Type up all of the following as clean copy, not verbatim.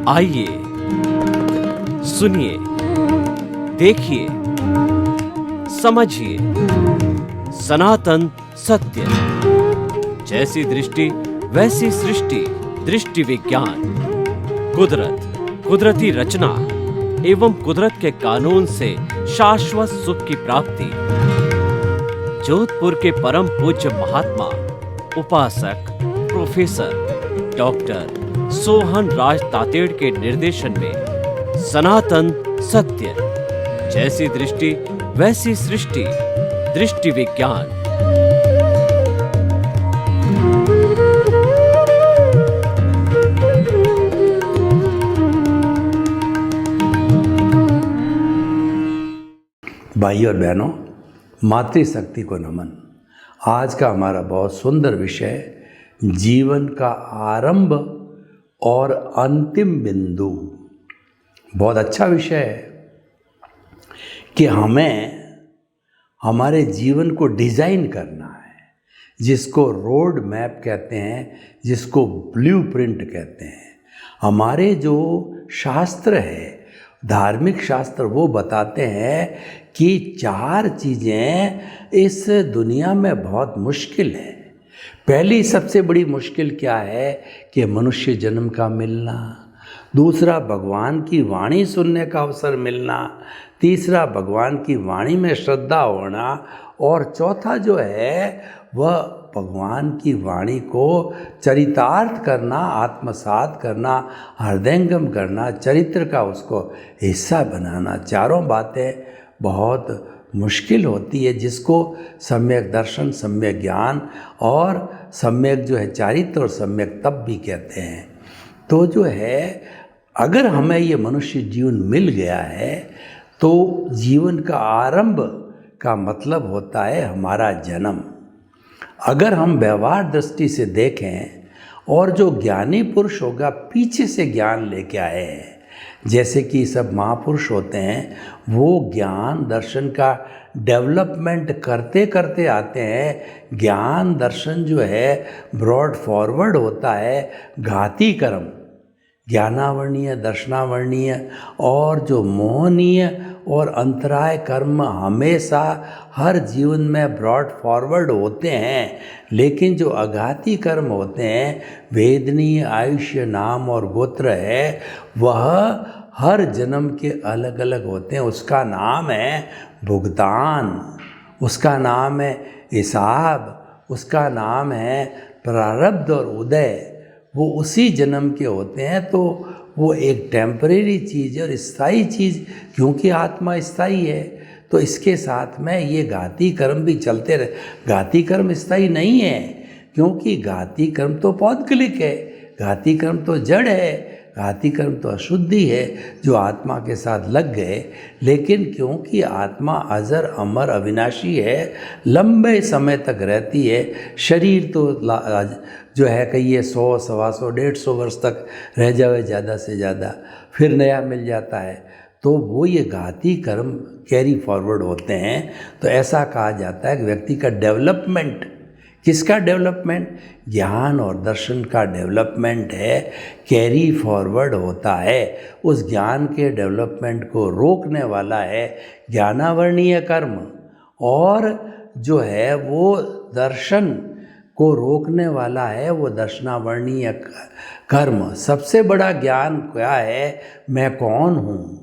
आइए सुनिए, देखिए, समझिए सनातन सत्य। जैसी दृष्टि वैसी सृष्टि, दृष्टि विज्ञान। कुदरत, कुदरती रचना एवं कुदरत के कानून से शाश्वत सुख की प्राप्ति। जोधपुर के परम पूज्य महात्मा उपासक प्रोफेसर डॉक्टर सोहन राज तातेड़ के निर्देशन में सनातन सत्य। जैसी दृष्टि वैसी सृष्टि, दृष्टि विज्ञान। भाई और बहनों, मातृशक्ति को नमन। आज का हमारा बहुत सुंदर विषय जीवन का आरंभ और अंतिम बिंदु। बहुत अच्छा विषय है कि हमें हमारे जीवन को डिज़ाइन करना है, जिसको रोड मैप कहते हैं, जिसको ब्लूप्रिंट कहते हैं। हमारे जो शास्त्र है, धार्मिक शास्त्र, वो बताते हैं कि 4 चीज़ें इस दुनिया में बहुत मुश्किल है। पहली सबसे बड़ी मुश्किल क्या है कि मनुष्य जन्म का मिलना, दूसरा भगवान की वाणी सुनने का अवसर मिलना, तीसरा भगवान की वाणी में श्रद्धा होना, और चौथा जो है वह भगवान की वाणी को चरितार्थ करना, आत्मसात करना, हृदयंगम करना, चरित्र का उसको हिस्सा बनाना। चारों बातें बहुत मुश्किल होती है, जिसको सम्यक दर्शन, सम्यक ज्ञान और सम्यक जो है चारित्र और सम्यक तप भी कहते हैं। तो जो है, अगर हमें ये मनुष्य जीवन मिल गया है तो जीवन का आरंभ का मतलब होता है हमारा जन्म। अगर हम व्यवहार दृष्टि से देखें और जो ज्ञानी पुरुष होगा पीछे से ज्ञान लेके आए हैं, जैसे कि सब महापुरुष होते हैं, वो ज्ञान दर्शन का डेवलपमेंट करते करते आते हैं। ज्ञान दर्शन जो है ब्रॉड फॉरवर्ड होता है घाती कर्म, ज्ञानावर्णीय, दर्शनावर्णीय और जो मोहनीय और अंतराय कर्म हमेशा हर जीवन में ब्रॉड फॉरवर्ड होते हैं। लेकिन जो अघाती कर्म होते हैं, वेदनीय, आयुष्य, नाम और गोत्र है, वह हर जन्म के अलग अलग होते हैं। उसका नाम है भुगतान, उसका नाम है हिसाब, उसका नाम है प्रारब्ध और उदय। वो उसी जन्म के होते हैं। तो वो एक टेम्परेरी चीज़ और स्थायी चीज़, क्योंकि आत्मा स्थायी है, तो इसके साथ में ये घाती कर्म भी चलते रहे। घाती कर्म स्थायी नहीं है, क्योंकि घाती कर्म तो पौद्गलिक है, घाती कर्म तो जड़ है, घाती कर्म तो अशुद्धि है जो आत्मा के साथ लग गए। लेकिन क्योंकि आत्मा अजर, अमर, अविनाशी है, लंबे समय तक रहती है। शरीर तो जो है कहिए 100, 125, 150 वर्ष तक रह जावे ज़्यादा से ज़्यादा, फिर नया मिल जाता है। तो वो ये घाती कर्म कैरी फॉरवर्ड होते हैं। तो ऐसा कहा जाता है कि व्यक्ति का डेवलपमेंट, किसका डेवलपमेंट? ज्ञान और दर्शन का डेवलपमेंट है, कैरी फॉरवर्ड होता है। उस ज्ञान के डेवलपमेंट को रोकने वाला है ज्ञानावर्णीय कर्म, और जो है वो दर्शन को रोकने वाला है वो दर्शनावर्णीय कर्म। सबसे बड़ा ज्ञान क्या है? मैं कौन हूँ।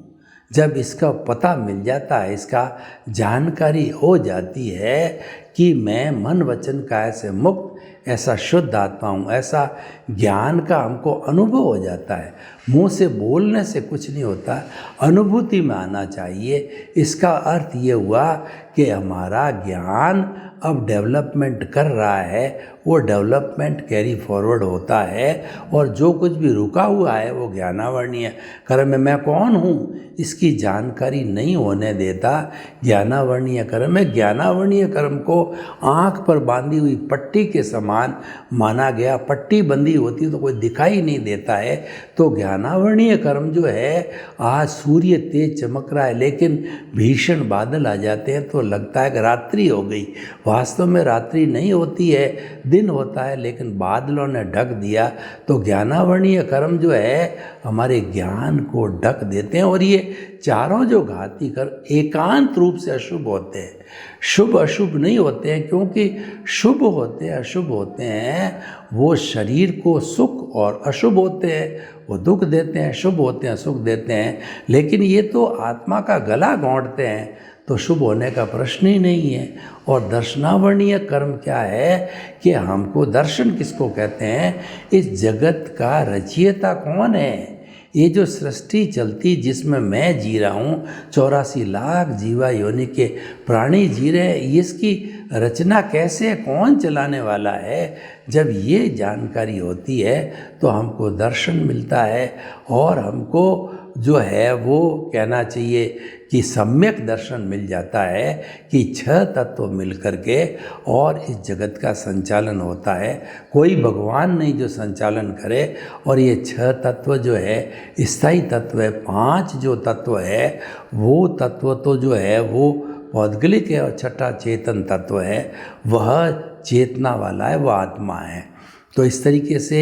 जब इसका पता मिल जाता है, इसका जानकारी हो जाती है कि मैं मन वचन काया से मुक्त ऐसा शुद्ध आत्मा हूँ, ऐसा ज्ञान का हमको अनुभव हो जाता है। मुंह से बोलने से कुछ नहीं होता, अनुभूति में आना चाहिए। इसका अर्थ ये हुआ कि हमारा ज्ञान अब डेवलपमेंट कर रहा है, वो डेवलपमेंट कैरी फॉरवर्ड होता है, और जो कुछ भी रुका हुआ है वो ज्ञानावर्णीय कर्म में मैं कौन हूँ इसकी जानकारी नहीं होने देता। ज्ञानावर्णीय कर्म में, ज्ञानावर्णीय कर्म को आँख पर बांधी हुई पट्टी के समान माना गया। पट्टी बंधी होती तो कोई दिखाई नहीं देता है। तो ज्ञानावर्णीय कर्म जो है, आज सूर्य तेज चमक रहा है लेकिन भीषण बादल आ जाते हैं तो को लगता है कि रात्रि हो गई, वास्तव में रात्रि नहीं होती है, दिन होता है, लेकिन बादलों ने ढक दिया। तो ज्ञानावरणीय कर्म जो है हमारे ज्ञान को ढक देते हैं। और ये चारों जो घाती कर्म एकांत रूप से अशुभ होते हैं, शुभ अशुभ नहीं होते हैं, क्योंकि शुभ होते हैं अशुभ होते हैं वो शरीर को सुख, और अशुभ होते हैं वो दुख देते हैं, शुभ होते हैं सुख देते हैं। लेकिन ये तो आत्मा का गला घोंटते हैं, तो शुभ होने का प्रश्न ही नहीं है। और दर्शनावरणीय कर्म क्या है कि हमको, दर्शन किसको कहते हैं, इस जगत का रचयिता कौन है, ये जो सृष्टि चलती जिसमें मैं जी रहा हूँ, 84 लाख जीवा योनि के प्राणी जी रहे हैं, इसकी रचना कैसे, कौन चलाने वाला है, जब ये जानकारी होती है तो हमको दर्शन मिलता है। और हमको जो है वो कहना चाहिए कि सम्यक दर्शन मिल जाता है कि 6 तत्व मिल करके और इस जगत का संचालन होता है। कोई भगवान नहीं जो संचालन करे। और ये 6 तत्व जो है स्थायी तत्व है, 5 जो तत्व है वो तत्व तो जो है वो पौद्गलिक है, और 6ठा चेतन तत्व है, वह चेतना वाला है, वह आत्मा है। तो इस तरीके से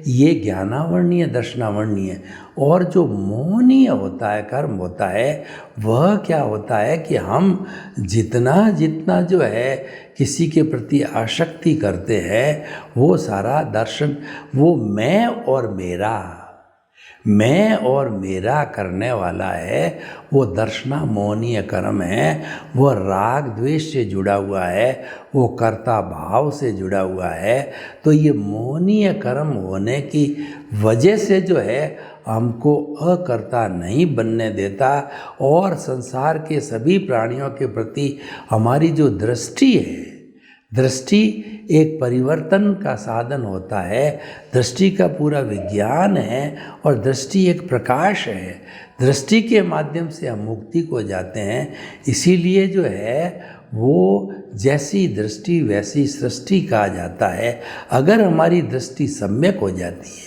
ये ज्ञानावरणीय दर्शनावरणीय। और जो मोहनीय होता है कर्म होता है, वह क्या होता है कि हम जितना जितना जो है किसी के प्रति आसक्ति करते हैं, वो सारा दर्शन, वो मैं और मेरा करने वाला है, वो दर्शना मोहनीय कर्म है। वो राग द्वेष से जुड़ा हुआ है, वो कर्ता भाव से जुड़ा हुआ है। तो ये मोहनीय कर्म होने की वजह से जो है हमको अकर्ता नहीं बनने देता, और संसार के सभी प्राणियों के प्रति हमारी जो दृष्टि है, दृष्टि एक परिवर्तन का साधन होता है। दृष्टि का पूरा विज्ञान है, और दृष्टि एक प्रकाश है। दृष्टि के माध्यम से हम मुक्ति को जाते हैं। इसीलिए जो है वो जैसी दृष्टि वैसी सृष्टि कहा जाता है। अगर हमारी दृष्टि सम्यक हो जाती है,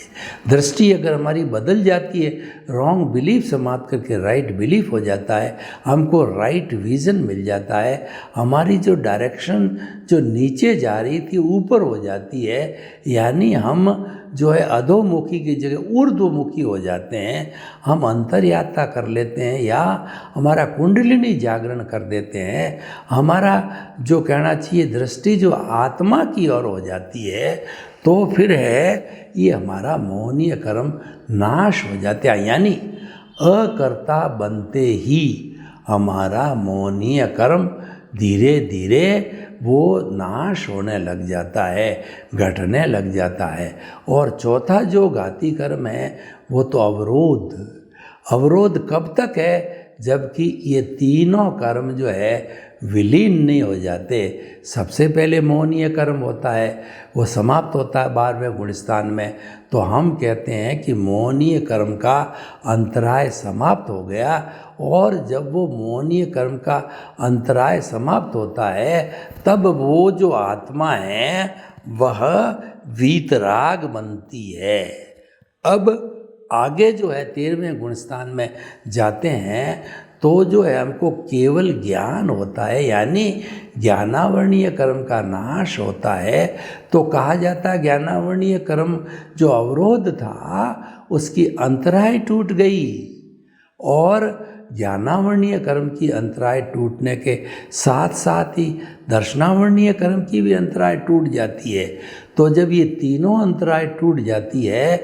दृष्टि अगर हमारी बदल जाती है, रॉन्ग बिलीफ समाप्त करके राइट बिलीफ हो जाता है, हमको राइट विज़न मिल जाता है, हमारी जो डायरेक्शन जो नीचे जा रही थी ऊपर हो जाती है, यानी हम जो है अधोमुखी की जगह ऊर्ध्वमुखी हो जाते हैं, हम अंतर्यात्रा कर लेते हैं, या हमारा कुंडलिनी जागरण कर देते हैं, हमारा जो कहना चाहिए दृष्टि जो आत्मा की ओर हो जाती है, तो फिर है ये हमारा मोहनीय कर्म नाश हो जाते हैं। यानी अकर्ता बनते ही हमारा मोहनीय कर्म धीरे धीरे वो नाश होने लग जाता है, घटने लग जाता है। और चौथा जो घाती कर्म है वो तो अवरोध कब तक है, जबकि ये तीनों कर्म जो है विलीन नहीं हो जाते। सबसे पहले मोहनीय कर्म होता है, वो समाप्त होता है 12वें गुणस्थान में। तो हम कहते हैं कि मोहनीय कर्म का अंतराय समाप्त हो गया, और जब वो मोहनीय कर्म का अंतराय समाप्त होता है, तब वो जो आत्मा है वह वीतराग बनती है। अब आगे जो है 13वें गुणस्थान में जाते हैं, तो जो है हमको केवल ज्ञान होता है, यानी ज्ञानावरणीय कर्म का नाश होता है। तो कहा जाता है ज्ञानावरणीय कर्म जो अवरोध था उसकी अंतराय टूट गई, और ज्ञानावरणीय कर्म की अंतराय टूटने के साथ साथ ही दर्शनावरणीय कर्म की भी अंतराय टूट जाती है। तो जब ये तीनों अंतराय टूट जाती है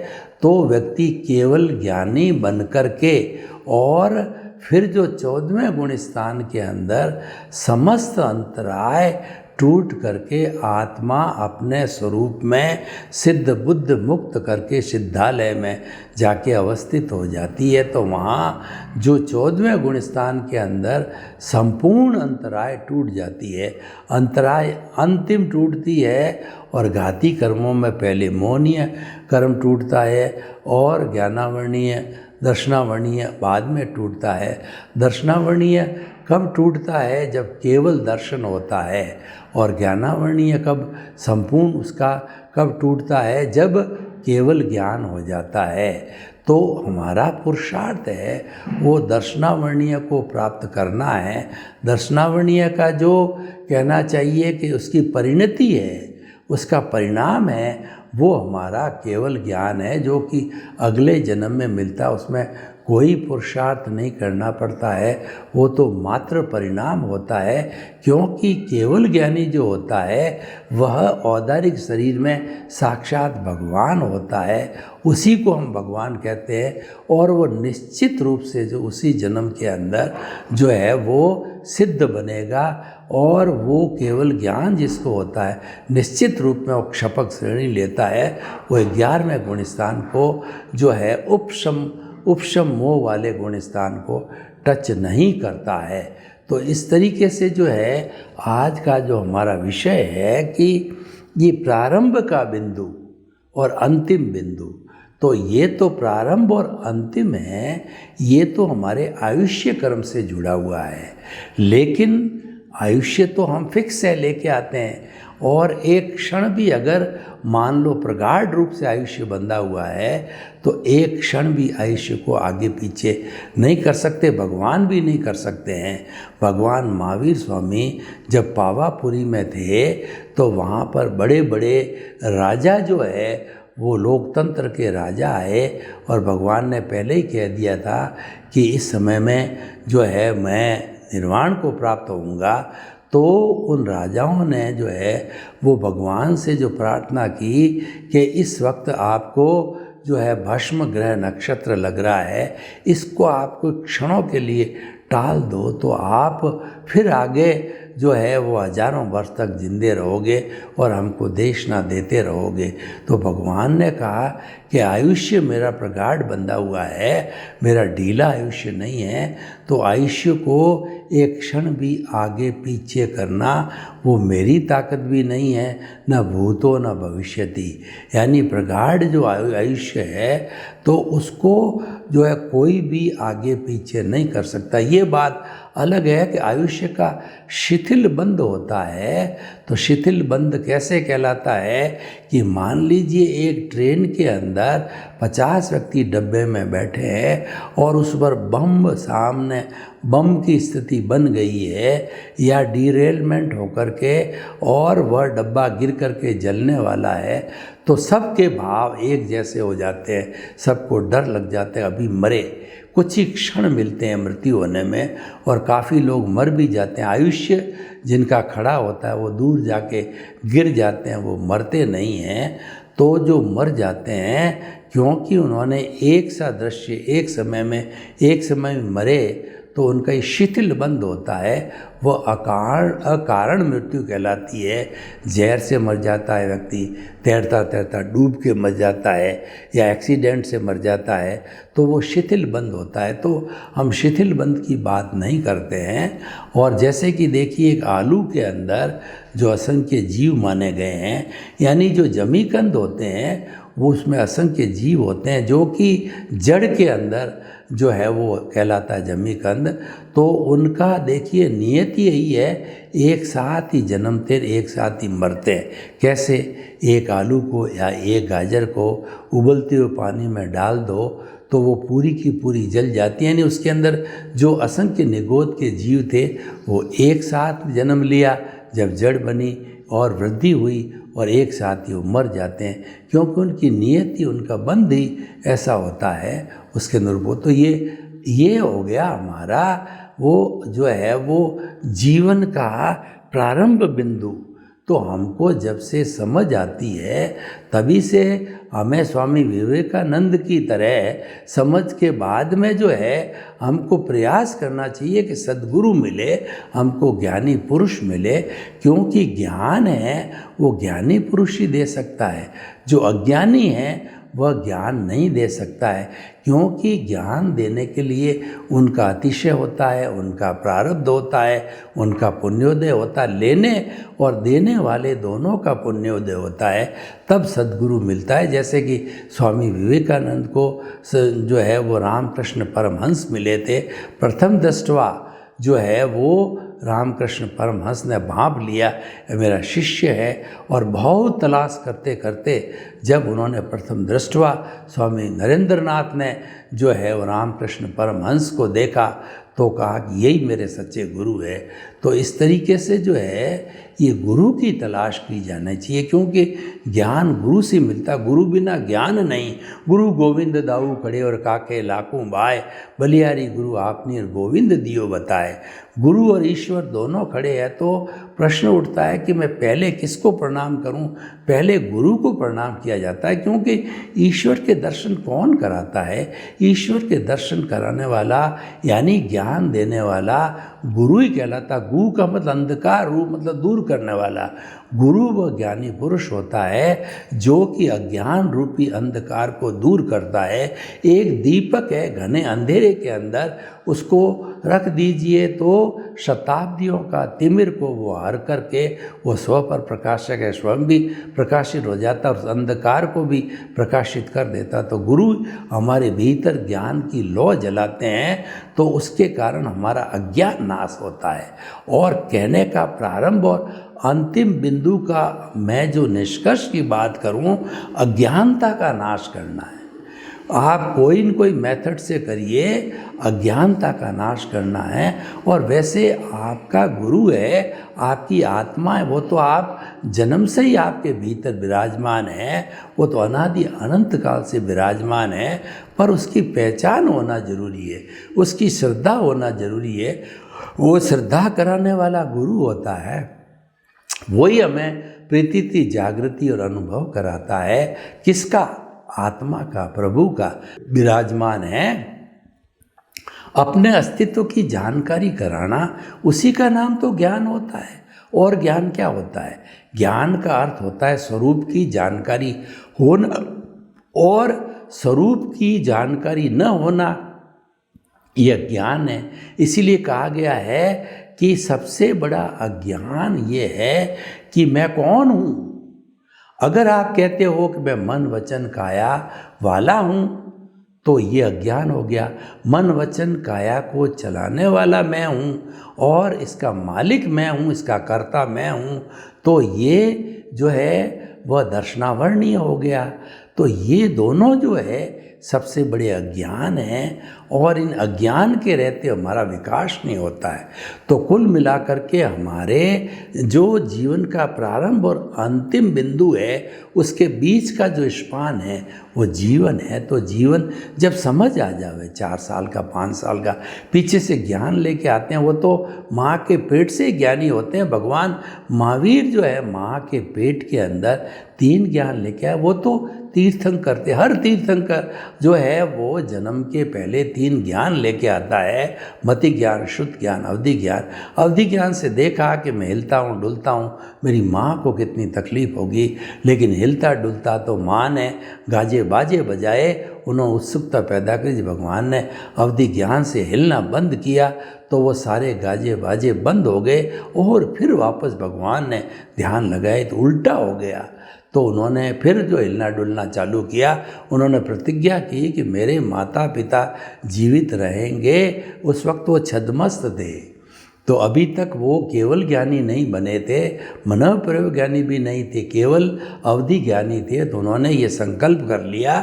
तो व्यक्ति केवल ज्ञानी बन कर के, और फिर जो 14वें गुण स्थान के अंदर समस्त अंतराय टूट करके आत्मा अपने स्वरूप में सिद्ध बुद्ध मुक्त करके सिद्धालय में जाके अवस्थित हो जाती है। तो वहाँ जो 14वें गुण स्थान के अंदर संपूर्ण अंतराय टूट जाती है, अंतराय अंतिम टूटती है। और घाती कर्मों में पहले मोहनीय कर्म टूटता है, और ज्ञानावरणीय दर्शनावरणीय बाद में टूटता है। दर्शनावरणीय कब टूटता है, जब केवल दर्शन होता है। और ज्ञानावरणीय कब संपूर्ण उसका कब टूटता है, जब केवल ज्ञान हो जाता है। तो हमारा पुरुषार्थ है वो दर्शनावरणीय को प्राप्त करना है। दर्शनावरणीय का जो कहना चाहिए कि उसकी परिणति है, उसका परिणाम है, वो हमारा केवल ज्ञान है जो कि अगले जन्म में मिलता है। उसमें कोई पुरुषार्थ नहीं करना पड़ता है, वो तो मात्र परिणाम होता है। क्योंकि केवल ज्ञानी जो होता है वह औदारिक शरीर में साक्षात भगवान होता है, उसी को हम भगवान कहते हैं। और वो निश्चित रूप से जो उसी जन्म के अंदर जो है वो सिद्ध बनेगा। और वो केवल ज्ञान जिसको होता है निश्चित रूप में वो क्षपक श्रेणी लेता है। वो 11वें गुणस्थान को जो है उपशम मोह वाले गुणस्थान को टच नहीं करता है। तो इस तरीके से जो है आज का जो हमारा विषय है कि ये प्रारंभ का बिंदु और अंतिम बिंदु, तो ये तो प्रारंभ और अंतिम है, ये तो हमारे आयुष्य कर्म से जुड़ा हुआ है। लेकिन आयुष्य तो हम फिक्स है लेके आते हैं, और एक क्षण भी अगर मान लो प्रगाढ़ रूप से आयुष्य बंधा हुआ है तो एक क्षण भी आयुष्य को आगे पीछे नहीं कर सकते, भगवान भी नहीं कर सकते हैं। भगवान महावीर स्वामी जब पावापुरी में थे तो वहाँ पर बड़े बड़े राजा जो है वो लोकतंत्र के राजा आए, और भगवान ने पहले ही कह दिया था कि इस समय में जो है मैं निर्वाण को प्राप्त होऊंगा। तो उन राजाओं ने जो है वो भगवान से जो प्रार्थना की कि इस वक्त आपको जो है भस्म ग्रह नक्षत्र लग रहा है, इसको आपको क्षणों के लिए टाल दो तो आप फिर आगे जो है वो हजारों वर्ष तक जिंदे रहोगे और हमको देश ना देते रहोगे। तो भगवान ने कहा कि आयुष्य मेरा प्रगाढ़ बंधा हुआ है, मेरा ढीला आयुष्य नहीं है। तो आयुष्य को एक क्षण भी आगे पीछे करना वो मेरी ताकत भी नहीं है, न भूतो न भविष्यति। यानी प्रगाढ़ जो आयुष्य है तो उसको जो है कोई भी आगे पीछे नहीं कर सकता। ये बात अलग है कि आयुष्य का शिथिल बंध होता है। तो शिथिल बंध कैसे कहलाता है कि मान लीजिए एक ट्रेन के अंदर 50 व्यक्ति डब्बे में बैठे हैं और उस पर सामने बम की स्थिति बन गई है या डीरेलमेंट होकर के और वह डब्बा गिर करके जलने वाला है, तो सबके भाव एक जैसे हो जाते हैं, सबको डर लग जाता है अभी मरे। कुछ ही क्षण मिलते हैं मृत्यु होने में और काफ़ी लोग मर भी जाते हैं। आयुष्य जिनका खड़ा होता है वो दूर जाके गिर जाते हैं, वो मरते नहीं हैं। तो जो मर जाते हैं क्योंकि उन्होंने एक सा दृश्य एक समय में मरे, तो उनका ये शिथिल बंध होता है, वो अकारण मृत्यु कहलाती है। जहर से मर जाता है व्यक्ति, तैरता तैरता डूब के मर जाता है या एक्सीडेंट से मर जाता है, तो वो शिथिल बंध होता है। तो हम शिथिल बंध की बात नहीं करते हैं। और जैसे कि देखिए एक आलू के अंदर जो असंख्य जीव माने गए हैं, यानी जो जमीकंद होते हैं वो उसमें असंख्य जीव होते हैं, जो कि जड़ के अंदर जो है वो कहलाता है जमीकंद। तो उनका देखिए नियति यही है, एक साथ ही जन्मते एक साथ ही मरते हैं। कैसे? एक आलू को या एक गाजर को उबलते हुए पानी में डाल दो तो वो पूरी की पूरी जल जाती है, यानी उसके अंदर जो असंख्य निगोद के जीव थे वो एक साथ जन्म लिया, जब जड़ बनी और वृद्धि हुई और एक साथ ही वो मर जाते हैं, क्योंकि उनकी नियति, उनका बंध ही ऐसा होता है उसके अनुरूप। तो ये हो गया हमारा वो जो है वो जीवन का प्रारंभ बिंदु। तो हमको जब से समझ आती है तभी से हमें स्वामी विवेकानंद की तरह समझ के बाद में जो है हमको प्रयास करना चाहिए कि सद्गुरु मिले, हमको ज्ञानी पुरुष मिले। क्योंकि ज्ञान है वो ज्ञानी पुरुष ही दे सकता है, जो अज्ञानी है वह ज्ञान नहीं दे सकता है। क्योंकि ज्ञान देने के लिए उनका अतिशय होता है, उनका प्रारब्ध होता है, उनका पुण्योदय होता है, लेने और देने वाले दोनों का पुण्योदय होता है, तब सद्गुरु मिलता है। जैसे कि स्वामी विवेकानंद को जो है वो रामकृष्ण परमहंस मिले थे, प्रथम दृष्टवा जो है वो रामकृष्ण परमहंस ने भांप लिया, मेरा शिष्य है। और बहुत तलाश करते करते जब उन्होंने प्रथम दृष्टवा स्वामी नरेंद्रनाथ ने जो है वो रामकृष्ण परमहंस को देखा तो कहा कि यही मेरे सच्चे गुरु है। तो इस तरीके से जो है ये गुरु की तलाश की जानी चाहिए, क्योंकि ज्ञान गुरु से मिलता, गुरु बिना ज्ञान नहीं। गुरु गोविंद दाऊ खड़े और काके लाखों बाय, बलियारी गुरु आपने गोविंद दियो बताए। गुरु और ईश्वर दोनों खड़े हैं तो प्रश्न उठता है कि मैं पहले किसको प्रणाम करूं? पहले गुरु को प्रणाम किया जाता है, क्योंकि ईश्वर के दर्शन कौन कराता है? ईश्वर के दर्शन कराने वाला यानी ज्ञान देने वाला गुरु ही कहलाता। गुरु का मतलब अंधकार, रूप मतलब दूर करने वाला। गुरु वो ज्ञानी पुरुष होता है जो कि अज्ञान रूपी अंधकार को दूर करता है। एक दीपक है घने अंधेरे के अंदर, उसको रख दीजिए तो शताब्दियों का तिमिर को वो हर करके वो स्व पर प्रकाशक है, स्वयं भी प्रकाशित हो जाता और अंधकार को भी प्रकाशित कर देता। तो गुरु हमारे भीतर ज्ञान की लौ जलाते हैं तो उसके कारण हमारा अज्ञान नाश होता है। और कहने का प्रारंभ और अंतिम बिंदु का मैं जो निष्कर्ष की बात करूं, अज्ञानता का नाश करना है। आप कोई न कोई मेथड से करिए, अज्ञानता का नाश करना है। और वैसे आपका गुरु है, आपकी आत्मा है, वो तो आप जन्म से ही आपके भीतर विराजमान है, वो तो अनादि अनंत काल से विराजमान है। पर उसकी पहचान होना जरूरी है, उसकी श्रद्धा होना जरूरी है। वो श्रद्धा कराने वाला गुरु होता है, वही हमें प्रतीति, जागृति और अनुभव कराता है। किसका? आत्मा का, प्रभु का विराजमान है। अपने अस्तित्व की जानकारी कराना, उसी का नाम तो ज्ञान होता है। और ज्ञान क्या होता है? ज्ञान का अर्थ होता है स्वरूप की जानकारी होना, और स्वरूप की जानकारी न होना यह ज्ञान है। इसीलिए कहा गया है कि सबसे बड़ा अज्ञान ये है कि मैं कौन हूँ। अगर आप कहते हो कि मैं मन वचन काया वाला हूँ तो ये अज्ञान हो गया। मन वचन काया को चलाने वाला मैं हूँ और इसका मालिक मैं हूँ, इसका कर्ता मैं हूँ, तो ये जो है वह दर्शनावरणीय हो गया। तो ये दोनों जो है सबसे बड़े अज्ञान हैं, और इन अज्ञान के रहते हमारा विकास नहीं होता है। तो कुल मिलाकर के हमारे जो जीवन का प्रारंभ और अंतिम बिंदु है, उसके बीच का जो स्पान है वो जीवन है। तो जीवन जब समझ आ जावे, 4 साल का, 5 साल का, पीछे से ज्ञान लेके आते हैं, वो तो माँ के पेट से ज्ञानी होते हैं। भगवान महावीर जो है माँ के पेट के अंदर 3 ज्ञान लेके आए। वो तो तीर्थंकर करते, हर तीर्थंकर जो है वो जन्म के पहले 3 ज्ञान लेके आता है। मति ज्ञान, शुद्ध ज्ञान, अवधि ज्ञान। अवधि ज्ञान से देखा कि मैं हिलता हूँ डुलता हूँ, मेरी माँ को कितनी तकलीफ होगी, लेकिन हिलता डुलता तो माँ ने गाजे बाजे बजाए, उन्होंने उत्सुकता पैदा करी। भगवान ने अवधि ज्ञान से हिलना बंद किया तो वो सारे गाजे बाजे बंद हो गए, और फिर वापस भगवान ने ध्यान लगाए तो उल्टा हो गया। तो उन्होंने फिर जो हिलना डुलना चालू किया, उन्होंने प्रतिज्ञा की कि मेरे माता पिता जीवित रहेंगे। उस वक्त वो छद्मस्त थे, तो अभी तक वो केवल ज्ञानी नहीं बने थे, मनः प्रयोग ज्ञानी भी नहीं थे, केवल अवधि ज्ञानी थे। तो उन्होंने ये संकल्प कर लिया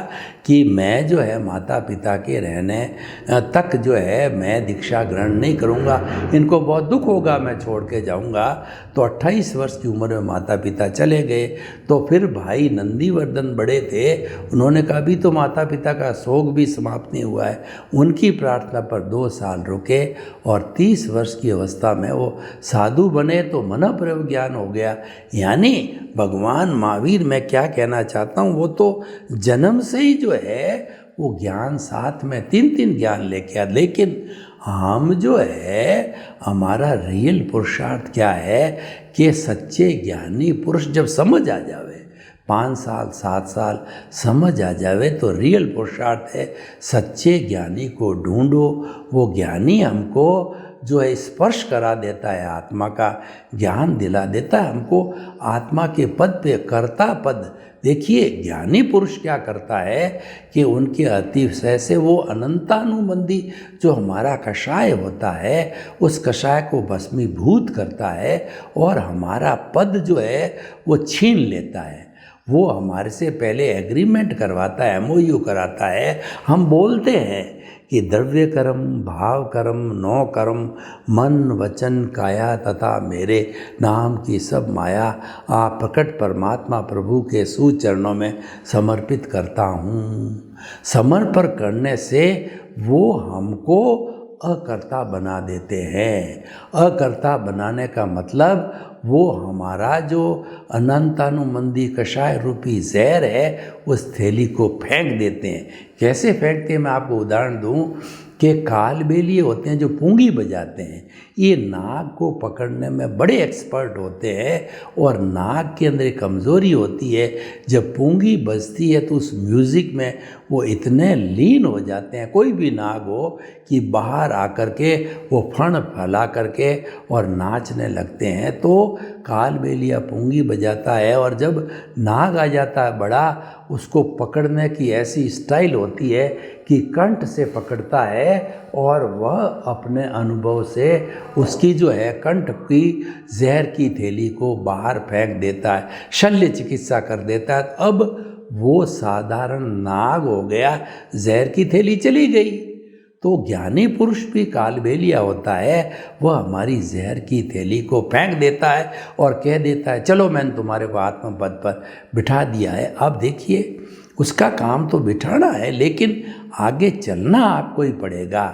कि मैं जो है माता पिता के रहने तक जो है मैं दीक्षा ग्रहण नहीं करूँगा, इनको बहुत दुख होगा, मैं छोड़ के जाऊँगा। तो 28 वर्ष की उम्र में माता पिता चले गए। तो फिर भाई नंदीवर्धन बड़े थे, उन्होंने कहा अभी तो माता पिता का शोक भी समाप्त नहीं हुआ है। उनकी प्रार्थना पर 2 साल रुके और 30 वर्ष की अवस्था में वो साधु बने। तो मन प्रयोग ज्ञान हो गया। यानी भगवान महावीर, मैं क्या कहना चाहता हूँ, वो तो जन्म से ही जो है वो ज्ञान साथ में 3-3 ज्ञान लेके आ। लेकिन हम जो है हमारा रियल पुरुषार्थ क्या है कि सच्चे ज्ञानी पुरुष जब समझ आ जावे, 5 साल 7 साल समझ आ जावे, तो रियल पुरुषार्थ है सच्चे ज्ञानी को ढूंढो। वो ज्ञानी हमको जो है स्पर्श करा देता है, आत्मा का ज्ञान दिला देता है हमको। आत्मा के पद पे कर्ता पद देखिए ज्ञानी पुरुष क्या करता है कि उनके अतिशय से वो अनंतानुबंधी जो हमारा कषाय होता है उस कषाय को भस्मीभूत करता है और हमारा पद जो है वो छीन लेता है। वो हमारे से पहले एग्रीमेंट करवाता है, MOU कराता है। हम बोलते हैं कि द्रव्य कर्म, भाव कर्म, नौ कर्म, मन वचन काया तथा मेरे नाम की सब माया आप प्रकट परमात्मा प्रभु के सुचरणों में समर्पित करता हूँ। समर्पण करने से वो हमको अकर्ता बना देते हैं। अकर्ता बनाने का मतलब वो हमारा जो अनंतानुबंधी कषाय रूपी जहर है उस थैली को फेंक देते हैं। कैसे फेंकते हैं मैं आपको उदाहरण दूं कि कालबेलिए होते हैं जो पूंगी बजाते हैं, ये नाग को पकड़ने में बड़े एक्सपर्ट होते हैं और नाग के अंदर एक कमज़ोरी होती है, जब पूंगी बजती है तो उस म्यूज़िक में वो इतने लीन हो जाते हैं, कोई भी नाग हो, कि बाहर आकर के वो फण फैला करके और नाचने लगते हैं। तो कालबेलिया पूंगी बजाता है और जब नाग आ जाता है बड़ा, उसको पकड़ने की ऐसी स्टाइल होती है कि कंठ से पकड़ता है और वह अपने अनुभव से उसकी जो है कंठ की जहर की थैली को बाहर फेंक देता है, शल्य चिकित्सा कर देता है। अब वो साधारण नाग हो गया, जहर की थैली चली गई। तो ज्ञानी पुरुष भी कालबेलिया होता है, वह हमारी जहर की थैली को फेंक देता है और कह देता है चलो मैंने तुम्हारे को आत्मपद पर बिठा दिया है। अब देखिए उसका काम तो बिठाना है, लेकिन आगे चलना आपको ही पड़ेगा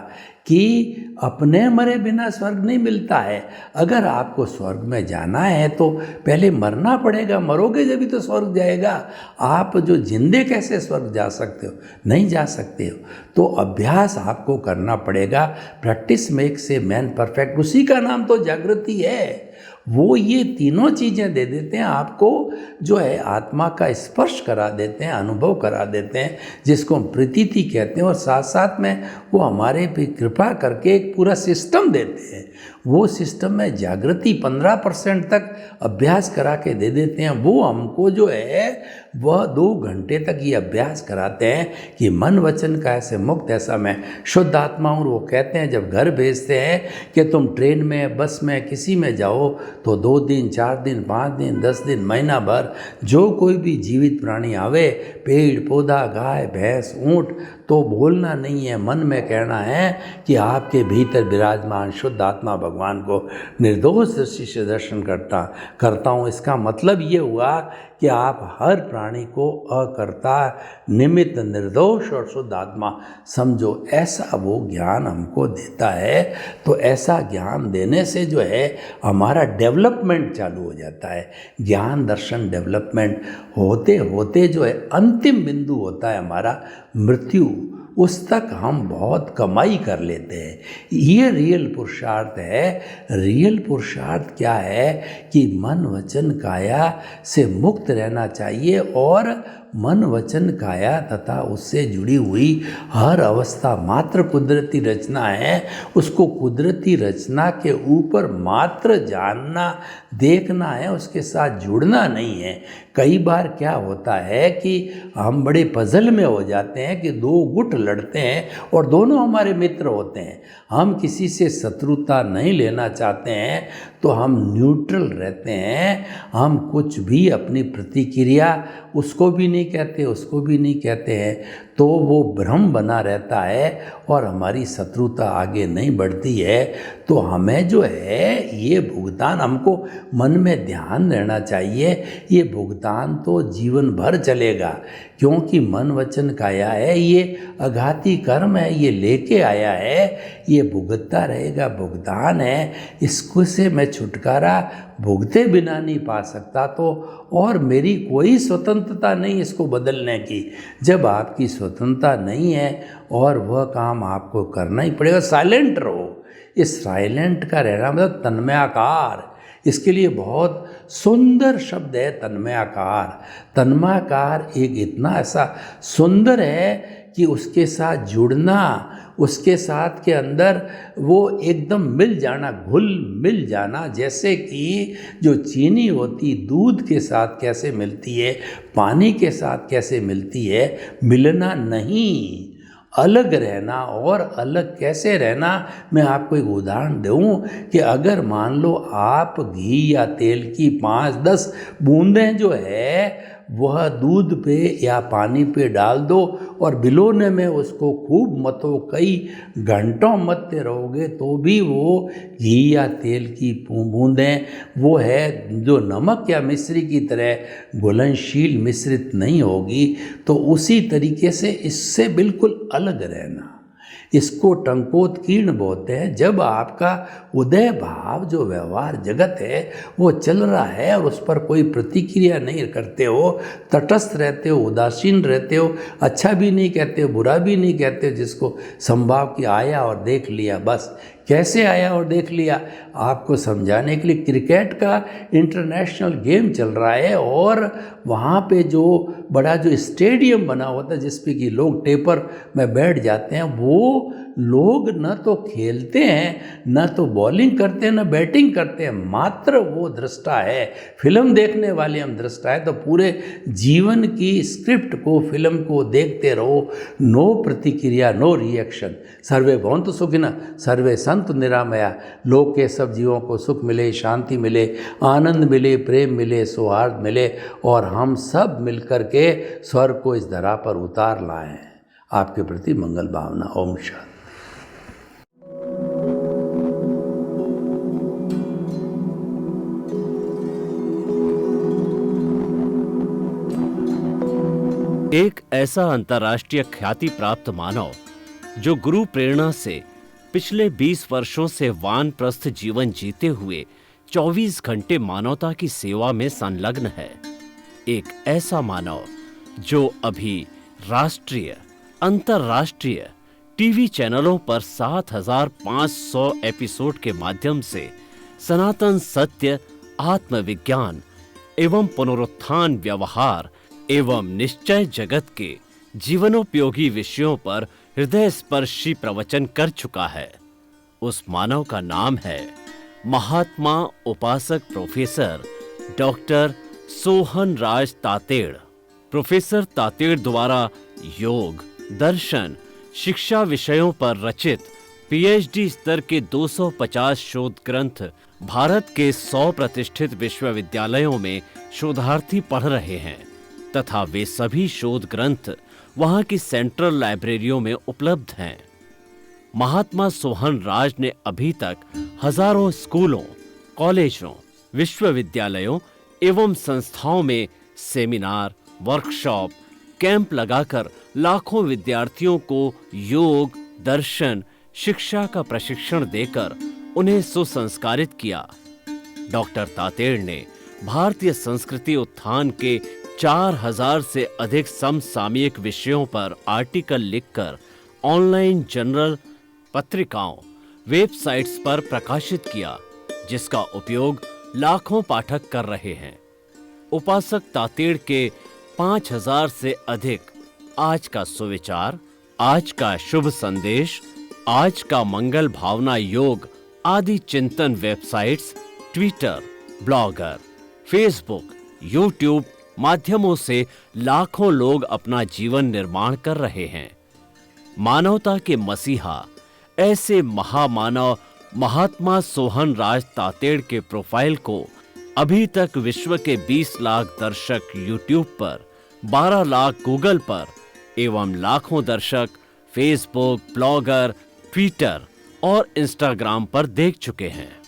कि अपने मरे बिना स्वर्ग नहीं मिलता है। अगर आपको स्वर्ग में जाना है तो पहले मरना पड़ेगा, मरोगे जब भी तो स्वर्ग जाएगा। आप जो जिंदे कैसे स्वर्ग जा सकते हो? नहीं जा सकते हो। तो अभ्यास आपको करना पड़ेगा। Practice makes a man perfect, उसी का नाम तो जागृति है। वो ये तीनों चीज़ें दे देते हैं आपको, जो है आत्मा का स्पर्श करा देते हैं, अनुभव करा देते हैं, जिसको हम प्रतीति कहते हैं, और साथ साथ में वो हमारे पे कृपा करके एक पूरा सिस्टम देते हैं। वो सिस्टम में जागृति 15% तक अभ्यास करा के दे देते हैं। वो हमको जो है वह 2 घंटे तक ये अभ्यास कराते हैं कि मन वचन का ऐसे मुक्त, ऐसा मैं शुद्ध आत्मा हूँ। वो कहते हैं जब घर भेजते हैं कि तुम ट्रेन में, बस में, किसी में जाओ तो 2 दिन, 4 दिन, 5 दिन, 10 दिन, महीना भर जो कोई भी जीवित प्राणी आवे, पेड़ पौधा, गाय भैंस, ऊँट, तो बोलना नहीं है, मन में कहना है कि आपके भीतर विराजमान शुद्ध आत्मा भगवान को निर्दोष दृष्टि से दर्शन करता हूँ। इसका मतलब ये हुआ कि आप हर प्राणी को अकर्ता, निमित्त, निर्दोष और शुद्ध आत्मा समझो। ऐसा वो ज्ञान हमको देता है। तो ऐसा ज्ञान देने से जो है हमारा डेवलपमेंट चालू हो जाता है। ज्ञान दर्शन डेवलपमेंट होते होते जो है अंतिम बिंदु होता है हमारा मृत्यु। उस तक हम बहुत कमाई कर लेते हैं। ये रियल पुरुषार्थ है। रियल पुरुषार्थ क्या है कि मन वचन काया से मुक्त रहना चाहिए, और मन वचन काया तथा उससे जुड़ी हुई हर अवस्था मात्र कुदरती रचना है। उसको कुदरती रचना के ऊपर मात्र जानना, देखना है, उसके साथ जुड़ना नहीं है। कई बार क्या होता है कि हम बड़े पजल में हो जाते हैं कि 2 गुट लड़ते हैं और दोनों हमारे मित्र होते हैं। हम किसी से शत्रुता नहीं लेना चाहते हैं तो हम न्यूट्रल रहते हैं। हम कुछ भी अपनी प्रतिक्रिया उसको भी नहीं कहते, उसको भी नहीं कहते हैं, तो वो भ्रम बना रहता है और हमारी शत्रुता आगे नहीं बढ़ती है। तो हमें जो है ये भुगतान, हमको मन में ध्यान रहना चाहिए, ये भुगतान तो जीवन भर चलेगा, क्योंकि मन वचन काया है, ये अघाती कर्म है, ये लेके आया है, ये भुगतता रहेगा, भुगतान है। इसको से मैं छुटकारा भुगते बिना नहीं पा सकता। तो और मेरी कोई स्वतंत्रता नहीं इसको बदलने की। जब आपकी स्वतंत्रता नहीं है और वह काम आपको करना ही पड़ेगा, साइलेंट रहो। इस साइलेंट का रहना मतलब तन्मयाकार, इसके लिए बहुत सुंदर शब्द है तन्मयाकार। तन्मयाकार एक इतना ऐसा सुंदर है कि उसके साथ जुड़ना, उसके साथ के अंदर वो एकदम मिल जाना, घुल मिल जाना, जैसे कि जो चीनी होती दूध के साथ कैसे मिलती है, पानी के साथ कैसे मिलती है, मिलना नहीं, अलग रहना। और अलग कैसे रहना, मैं आपको एक उदाहरण दूँ कि अगर मान लो आप घी या तेल की 5-10 बूंदें जो है वह दूध पे या पानी पे डाल दो और भिगोने में उसको खूब मतो, कई घंटों मतते रहोगे तो भी वो घी या तेल की बूंदें वो है जो नमक या मिश्री की तरह घुलनशील मिश्रित नहीं होगी। तो उसी तरीके से इससे बिल्कुल अलग रहना, इसको टंकोत्कीर्ण बोलते हैं। जब आपका उदय भाव जो व्यवहार जगत है वो चल रहा है और उस पर कोई प्रतिक्रिया नहीं करते हो, तटस्थ रहते हो, उदासीन रहते हो, अच्छा भी नहीं कहते हो, बुरा भी नहीं कहते हो, जिसको संभाव की आया और देख लिया, बस कैसे आया और देख लिया, आपको समझाने के लिए क्रिकेट का इंटरनेशनल गेम चल रहा है और वहाँ पे जो बड़ा जो स्टेडियम बना होता है जिस पे कि लोग टेपर में बैठ जाते हैं, वो लोग न तो खेलते हैं, न तो बॉलिंग करते हैं, न बैटिंग करते हैं, मात्र वो दृष्टा है। फिल्म देखने वाले हम दृष्टा है। तो पूरे जीवन की स्क्रिप्ट को, फिल्म को देखते रहो, नो प्रतिक्रिया, नो रिएक्शन। सर्वे भवन्तु सुखिनः, सर्वे सन्तु निरामया। लोक के सब जीवों को सुख मिले, शांति मिले, आनंद मिले, प्रेम मिले, सौहार्द मिले और हम सब मिलकर के स्वर्ग को इस धरा पर उतार लाएं। आपके प्रति मंगल भावना। ओम शांति। एक ऐसा अंतर्राष्ट्रीय ख्याति प्राप्त मानव जो गुरु प्रेरणा से पिछले 20 वर्षों से वानप्रस्थ जीवन जीते हुए 24 घंटे मानवता की सेवा में संलग्न है। एक ऐसा मानव जो अभी राष्ट्रीय, अंतर्राष्ट्रीय टीवी चैनलों पर 7,500 एपिसोड के माध्यम से सनातन सत्य, आत्मविज्ञान एवं पुनरुत्थान, व्यवहार एवं निश्चय जगत के जीवनोपयोगी विषयों पर हृदय स्पर्शी प्रवचन कर चुका है। उस मानव का नाम है महात्मा उपासक प्रोफेसर डॉक्टर सोहन राज तातेड़। प्रोफेसर तातेड़ द्वारा योग, दर्शन, शिक्षा विषयों पर रचित पीएचडी स्तर के 250 शोध ग्रंथ भारत के 100 प्रतिष्ठित विश्वविद्यालयों में शोधार्थी पढ़ रहे हैं तथा वे सभी शोध ग्रंथ वहां की सेंट्रल लाइब्रेरियों में उपलब्ध हैं। महात्मा सोहन राज ने अभी तक हजारों स्कूलों, कॉलेजों, विश्वविद्यालयों एवं संस्थाओं में सेमिनार, वर्कशॉप, कैंप लगाकर लाखों विद्यार्थियों को योग, दर्शन, शिक्षा का प्रशिक्षण देकर उन्हें सुसंस्कारित किया। डॉक्टर तातेड़ ने भारतीय संस्कृति उत्थान के 4000 से अधिक समसामयिक विषयों पर आर्टिकल लिखकर ऑनलाइन जर्नल, पत्रिकाओं, वेबसाइट्स पर प्रकाशित किया, जिसका उपयोग लाखों पाठक कर रहे हैं। उपासक तातेड़ के 5000 से अधिक आज का सुविचार, आज का शुभ संदेश, आज का मंगल भावना योग आदि चिंतन websites, Twitter, blogger, Facebook, YouTube माध्यमों से लाखों लोग अपना जीवन निर्माण कर रहे हैं। मानवता के मसीहा ऐसे महामानव महात्मा सोहन राज तातेड़ के प्रोफाइल को अभी तक विश्व के 20 लाख दर्शक यूट्यूब पर, 12 लाख गूगल पर एवं लाखों दर्शक फेसबुक, ब्लॉगर, ट्विटर और इंस्टाग्राम पर देख चुके हैं।